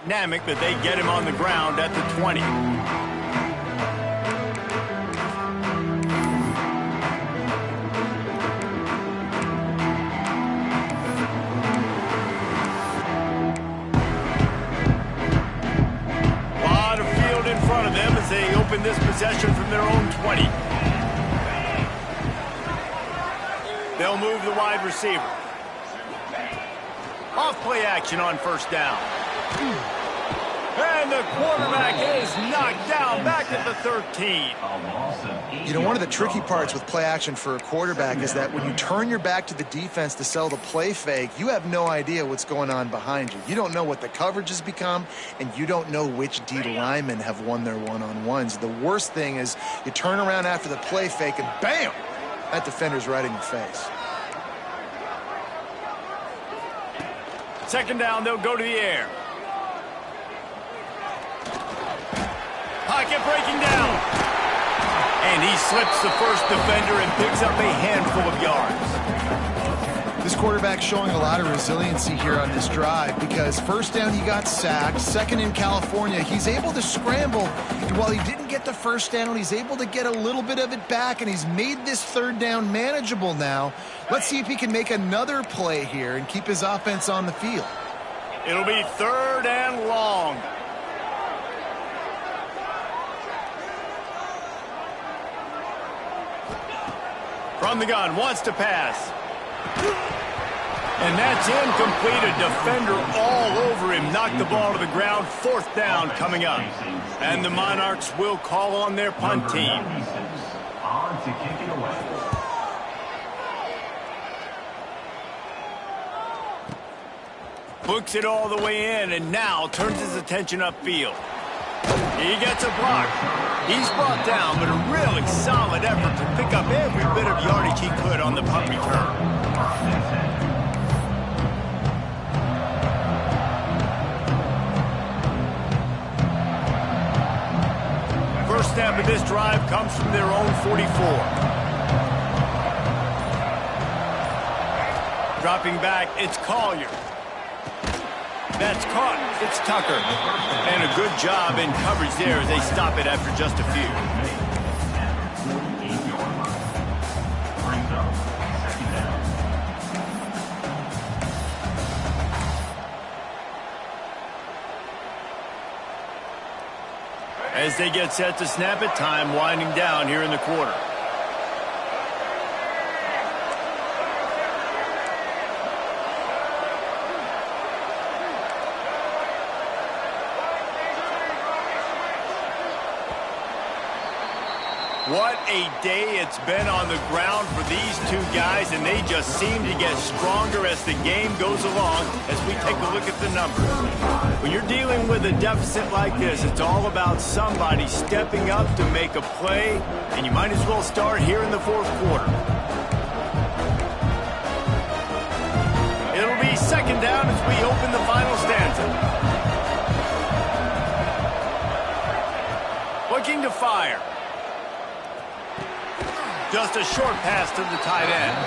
[SPEAKER 1] Dynamic that they get him on the ground at the 20. A lot of field in front of them as they open this possession from their own 20. They'll move the wide receiver. Off play action on 1st down. And the quarterback is knocked down back at the 13.
[SPEAKER 2] You know, one of the tricky parts with play action for a quarterback is that when you turn your back to the defense to sell the play fake, you have no idea what's going on behind you. You don't know what the coverage has become, and you don't know which D linemen have won their one-on-ones. The worst thing is you turn around after the play fake, and bam! That defender's right in your face.
[SPEAKER 1] 2nd down, they'll go to the air. Pocket breaking down. And he slips the 1st defender and picks up a handful of yards.
[SPEAKER 2] This quarterback's showing a lot of resiliency here on this drive because 1st down he got sacked, 2nd in California. He's able to scramble. And while he didn't get the 1st down, he's able to get a little bit of it back, and he's made this 3rd down manageable now. Let's see if he can make another play here and keep his offense on the field.
[SPEAKER 1] It'll be 3rd and long. From the gun, wants to pass. And that's incomplete. A defender all over him. Knocked the ball to the ground. 4th down coming up. And the Monarchs will call on their punt team.
[SPEAKER 5] On to kick it away.
[SPEAKER 1] Books it all the way in and now turns his attention upfield. He gets a block. He's brought down, but a really solid effort to pick up every bit of yardage he could on the punt return. First snap of this drive comes from their own 44. Dropping back, it's Collier. That's caught. It's Tucker. And a good job in coverage there as they stop it after just a few. As they get set to snap it, time winding down here in the quarter. What a day it's been on the ground for these two guys, and they just seem to get stronger as the game goes along as we take a look at the numbers. When you're dealing with a deficit like this, it's all about somebody stepping up to make a play, and you might as well start here in the fourth quarter. It'll be second down as we open the final stanza. Looking to fire. Just a short pass to the tight end.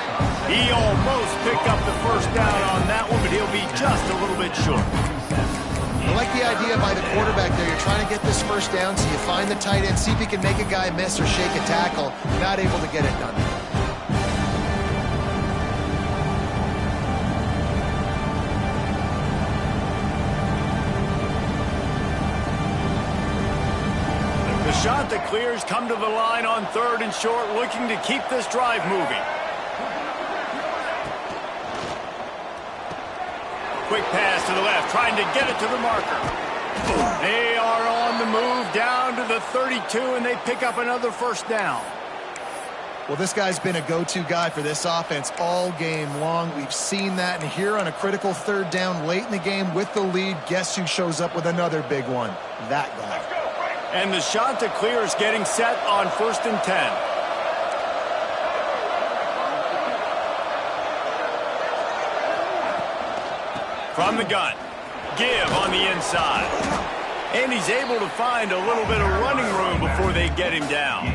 [SPEAKER 1] He almost picked up the first down on that one, but he'll be just a little bit short.
[SPEAKER 2] I like the idea by the quarterback there. You're trying to get this first down, so you find the tight end, see if he can make a guy miss or shake a tackle. Not able to get it done.
[SPEAKER 1] The shot that clears come to the line on third and short, looking to keep this drive moving. Quick pass to the left, trying to get it to the marker. They are on the move down to the 32, and they pick up another first down.
[SPEAKER 2] Well, this guy's been a go-to guy for this offense all game long. We've seen that, and here on a critical third down late in the game with the lead, guess who shows up with another big one? That guy.
[SPEAKER 1] And the shot to clear is getting set on 1st and 10. From the gun, give on the inside. And he's able to find a little bit of running room before they get him down.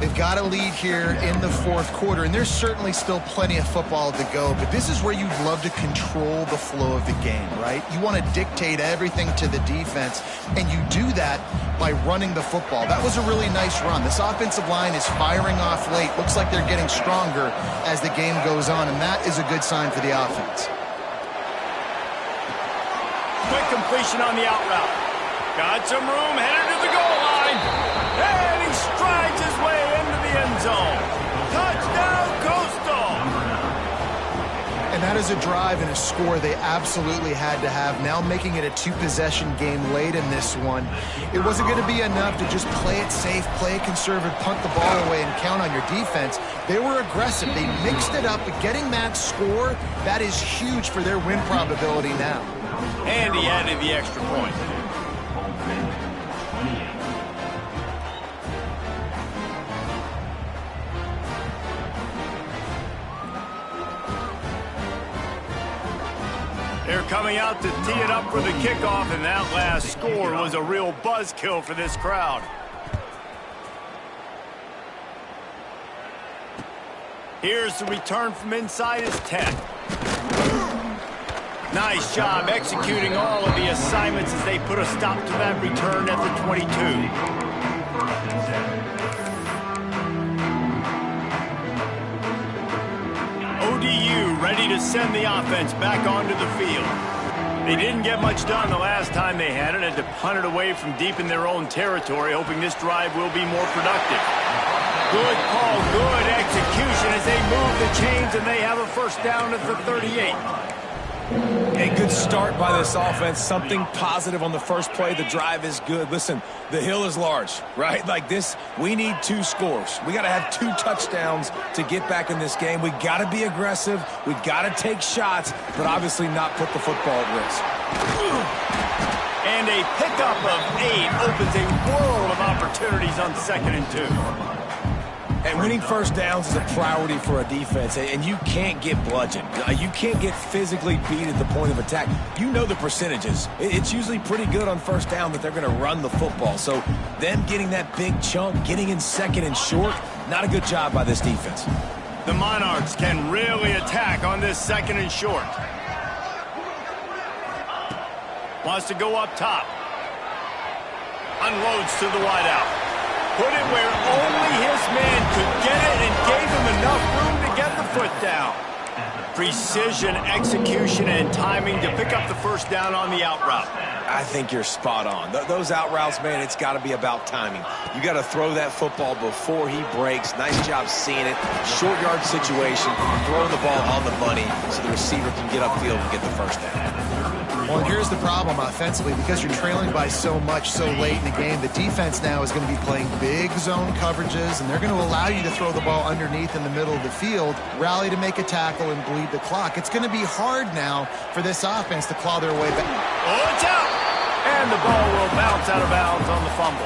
[SPEAKER 2] They've got a lead here in the fourth quarter, and there's certainly still plenty of football to go, but this is where you'd love to control the flow of the game, right? You want to dictate everything to the defense, and you do that by running the football. That was a really nice run. This offensive line is firing off late. Looks like they're getting stronger as the game goes on, and that is a good sign for the offense.
[SPEAKER 1] Quick completion on the out route. Got some room, headed to the goal line. And he strides his way into the end zone. Touchdown, Coastal.
[SPEAKER 2] And that is a drive and a score they absolutely had to have. Now making it a two-possession game late in this one. It wasn't going to be enough to just play it safe, play it conservative, punt the ball away, and count on your defense. They were aggressive. They mixed it up, but getting that score, that is huge for their win probability now.
[SPEAKER 1] And he added the extra point. They're coming out to tee it up for the kickoff, and that last score was a real buzzkill for this crowd. Here's the return from inside his 10. Nice job executing all of the assignments as they put a stop to that return at the 22. ODU ready to send the offense back onto the field. They didn't get much done the last time they had it. Had to punt it away from deep in their own territory, hoping this drive will be more productive. Good call, good execution as they move the chains, and they have a first down at the 38.
[SPEAKER 4] A good start by this offense. Something positive on the first play. The drive is good. Listen, the hill is large, right? Like this, we need 2 scores. We got to have 2 touchdowns to get back in this game. We got to be aggressive. We got to take shots, but obviously not put the football at risk.
[SPEAKER 1] And a pickup of 8 opens a world of opportunities on 2nd and 2.
[SPEAKER 4] And winning first downs is a priority for a defense, and you can't get bludgeoned. You can't get physically beat at the point of attack. You know the percentages. It's usually pretty good on first down that they're going to run the football. So them getting that big chunk, getting in 2nd and short, not a good job by this defense.
[SPEAKER 1] The Monarchs can really attack on this 2nd and short. Wants to go up top. Unloads to the wideout. Put it where only his man could get it and gave him enough room to get the foot down. Precision, execution, and timing to pick up the first down on the out route.
[SPEAKER 4] I think you're spot on. Those out routes, man, it's got to be about timing. You got to throw that football before he breaks. Nice job seeing it. Short yard situation, throw the ball on the money so the receiver can get upfield and get the first down.
[SPEAKER 2] Well, and here's the problem offensively. Because you're trailing by so much so late in the game, the defense now is going to be playing big zone coverages, and they're going to allow you to throw the ball underneath in the middle of the field, rally to make a tackle, and bleed the clock. It's going to be hard now for this offense to claw their way back.
[SPEAKER 1] Oh, it's out! And the ball will bounce out of bounds on the fumble.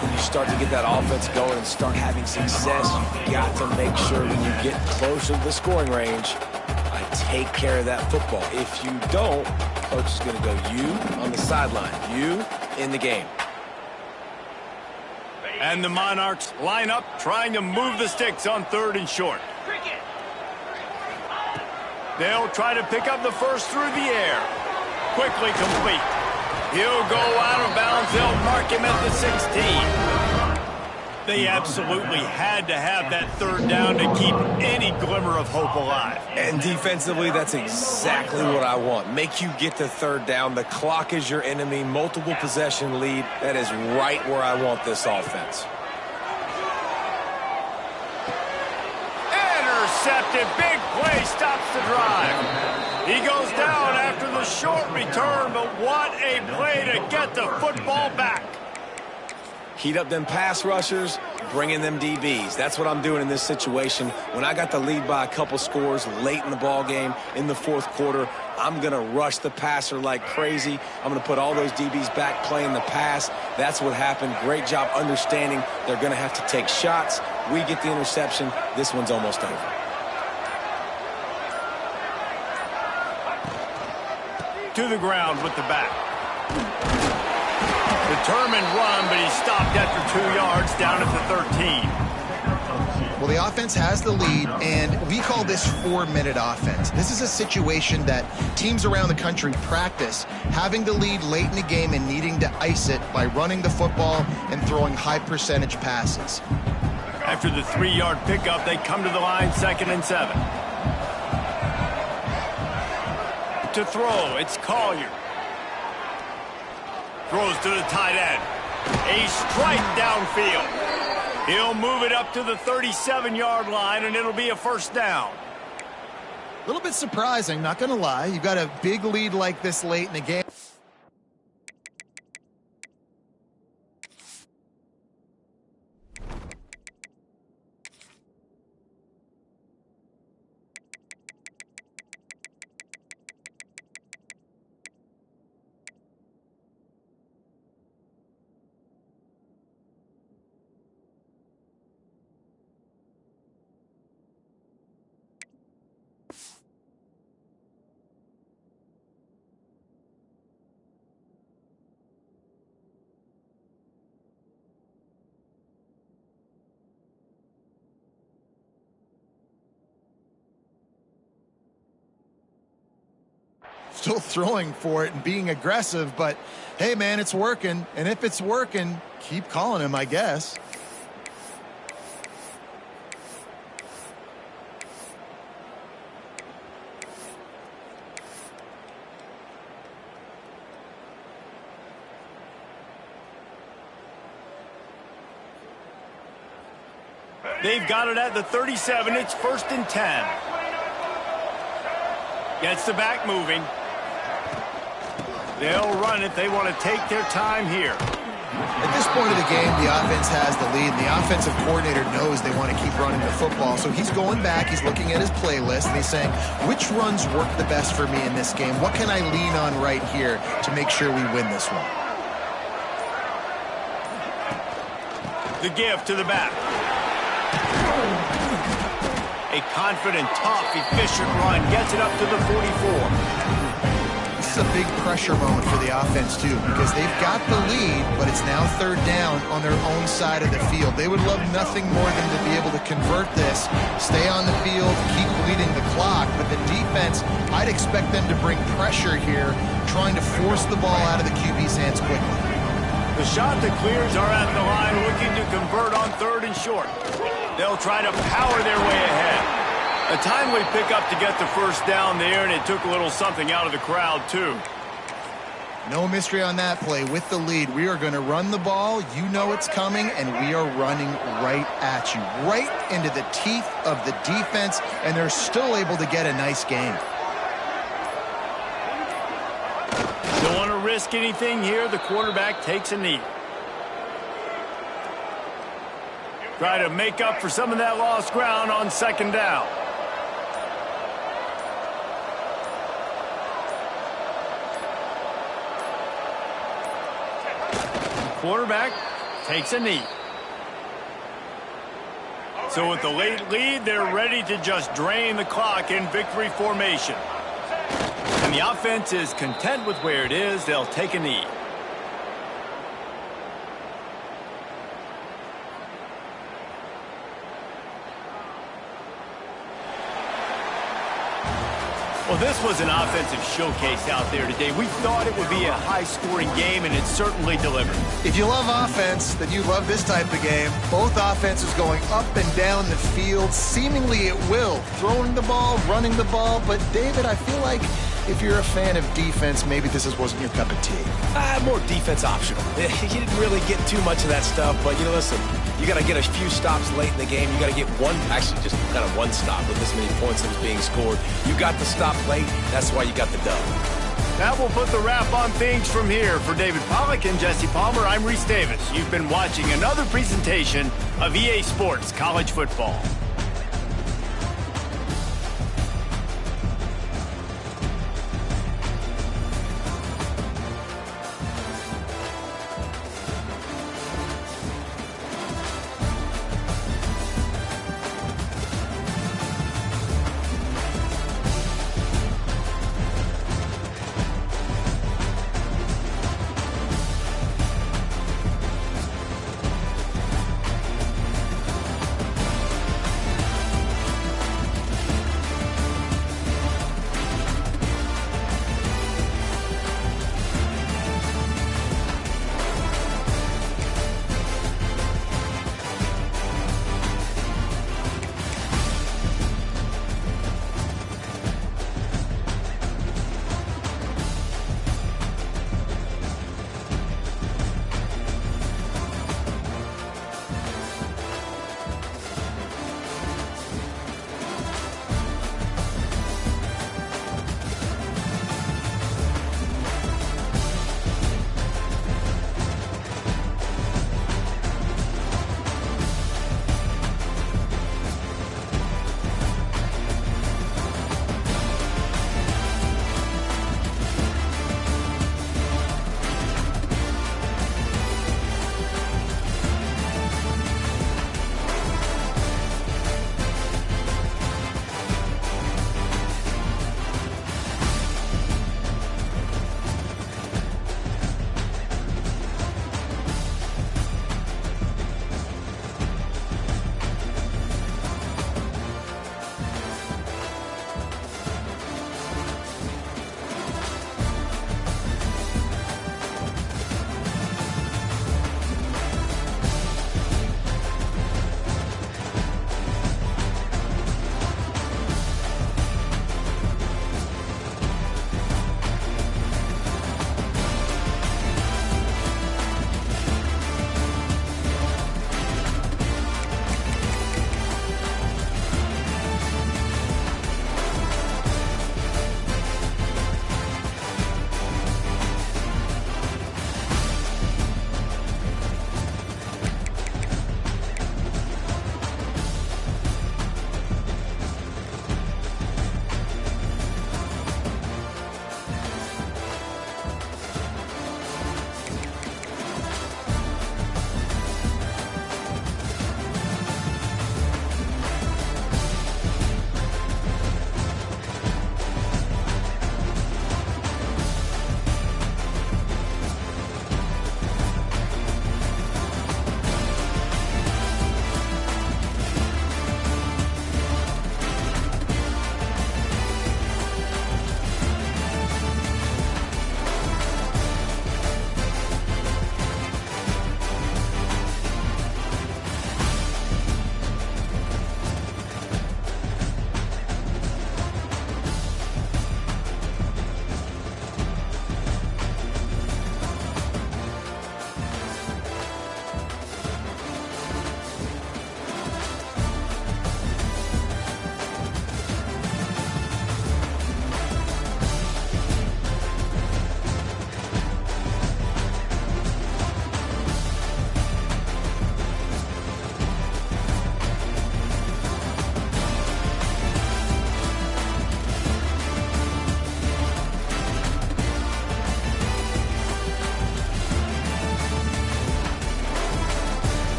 [SPEAKER 4] When you start to get that offense going and start having success, you've got to make sure when you get closer to the scoring range, take care of that football. If you don't, coach is going to go you on the sideline, you in the game.
[SPEAKER 1] And the Monarchs line up, trying to move the sticks on 3rd and short. They'll try to pick up the first through the air. Quickly complete. He'll go out of bounds. They'll mark him at the 16. They absolutely had to have that 3rd down to keep any glimmer of hope alive.
[SPEAKER 4] And defensively, that's exactly what I want. Make you get to 3rd down. The clock is your enemy. Multiple possession lead. That is right where I want this offense.
[SPEAKER 1] Intercepted. Big play stops the drive. He goes down after the short return, but what a play to get the football back.
[SPEAKER 4] Heat up them pass rushers, bring in them DBs. That's what I'm doing in this situation. When I got the lead by a couple scores late in the ball game, in the 4th quarter, I'm going to rush the passer like crazy. I'm going to put all those DBs back playing the pass. That's what happened. Great job understanding they're going to have to take shots. We get the interception. This one's almost over.
[SPEAKER 1] To the ground with the back. Determined run, but he's stopped after 2 yards down at the 13.
[SPEAKER 2] Well, the offense has the lead, and we call this 4-minute offense. This is a situation that teams around the country practice, having the lead late in the game and needing to ice it by running the football and throwing high-percentage passes.
[SPEAKER 1] After the 3-yard pickup, they come to the line 2nd and 7. To throw, it's Collier. Throws to the tight end. A strike downfield. He'll move it up to the 37-yard line, and it'll be a first down.
[SPEAKER 2] A little bit surprising, not going to lie. You've got a big lead like this late in the game. Still throwing for it and being aggressive, but hey, man, it's working. And if it's working, keep calling him, I guess.
[SPEAKER 1] They've got it at the 37. It's 1st and 10. Gets the back moving. They'll run it. They want to take their time here.
[SPEAKER 2] At this point of the game, the offense has the lead, and the offensive coordinator knows they want to keep running the football. So he's going back, he's looking at his playlist, and he's saying, which runs work the best for me in this game? What can I lean on right here to make sure we win this one?
[SPEAKER 1] The give to the back. A confident, tough, efficient run gets it up to the 44.
[SPEAKER 2] This is a big pressure moment for the offense, too, because they've got the lead, but it's now third down on their own side of the field. They would love nothing more than to be able to convert this, stay on the field, keep bleeding the clock. But the defense, I'd expect them to bring pressure here, trying to force the ball out of the QB's hands quickly.
[SPEAKER 1] The shot that clears are at the line looking to convert on 3rd and short. They'll try to power their way ahead. A timely pickup to get the first down there, and it took a little something out of the crowd, too.
[SPEAKER 2] No mystery on that play. With the lead, we are going to run the ball. You know it's coming, and we are running right at you, right into the teeth of the defense, and they're still able to get a nice game.
[SPEAKER 1] Don't want to risk anything here. The quarterback takes a knee. Try to make up for some of that lost ground on 2nd down. Quarterback takes a knee. So with the late lead, they're ready to just drain the clock in victory formation. And the offense is content with where it is. They'll take a knee. Well, this was an offensive showcase out there today. We thought it would be a high-scoring game, and it certainly delivered.
[SPEAKER 2] If you love offense, then you love this type of game. Both offenses going up and down the field, seemingly at will. Throwing the ball, running the ball. But, David, I feel like if you're a fan of defense, maybe this wasn't your cup of tea.
[SPEAKER 4] More defense optional. You didn't really get too much of that stuff, but, listen, you got to get a few stops late in the game. You got to get actually just kind of one stop with this many points that was being scored. You got the stop late. That's why you got the dub.
[SPEAKER 1] That will put the wrap on things from here. For David Pollack and Jesse Palmer, I'm Reese Davis. You've been watching another presentation of EA Sports College Football.